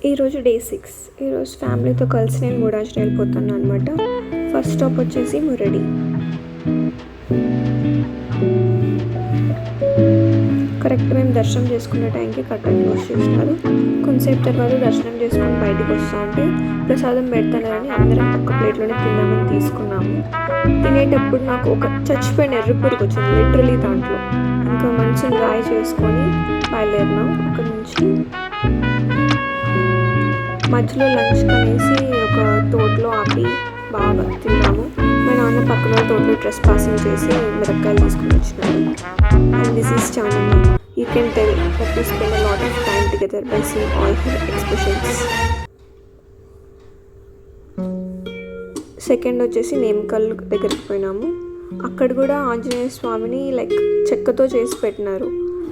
ఈరోజు డే 6. ఈరోజు ఫ్యామిలీతో కలిసి నేను గూడాచరి వెళ్ళిపోతాను అనమాట. ఫస్ట్ స్టాప్ వచ్చేసి మురడి. కరెక్ట్ మేము దర్శనం చేసుకునే టైంకి కర్టన్ క్లోజ్ చేసినారు. కొంతసేపు తర్వాత దర్శనం చేసుకొని బయటకు వస్తూ ఉంటే ప్రసాదం పెడతానని అందరం ఒక్క ప్లేట్లోనే తిన్నామని తీసుకున్నాము. తినేటప్పుడు నాకు ఒక చచ్చిపోయిన ఎర్రపురుగు వచ్చింది లిటరలీ దాంట్లో. ఇంకా మంచిగా రాయి చేసుకొని బయలుదేరినాం. అక్కడ నుంచి మధ్యలో లంచ్ కనేసి ఒక తోటలో ఆపి బాగా తిన్నాము. మా నాన్న పక్కన తోటలో ట్రెస్ పాసింగ్ చేసి మిరపకాయలు తీసుకుని వచ్చినారు. And this is Channamma. You can tell that we spend a lot of time together by seeing all her expressions. Second వచ్చేసి నేమకల్ దగ్గరికి పోయినాము. అక్కడ కూడా ఆంజనేయ స్వామిని చెక్కతో చేసి పెట్టినారు.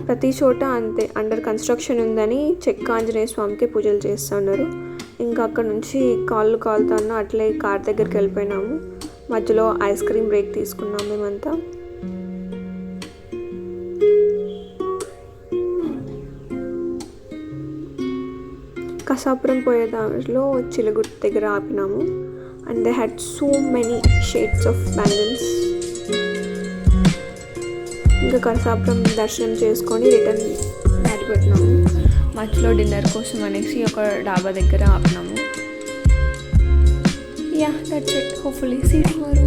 ప్రతి చోట అంతే, అండర్ కన్స్ట్రక్షన్ ఉందని చెక్క ఆంజనేయ స్వామికి పూజలు చేస్తున్నారు. ఇంకా అక్కడ నుంచి కాళ్ళు కాలుతాను అట్లే కార్ దగ్గరికి వెళ్ళిపోయినాము. మధ్యలో ఐస్ క్రీమ్ బ్రేక్ తీసుకున్నాము మేమంతా. కసాపురం పోయే దారిలో చిలగుట్టు దగ్గర ఆపినాము. And they had so many shades of bangles. ఇంకా కసాపురం దర్శనం చేసుకొని రిటర్న్ దారి పెట్టినాము. మధ్యలో డిన్నర్ కోసం అనేసి ఒక డాబా దగ్గర ఆపినాము. Yeah that's it. Hopefully see tomorrow.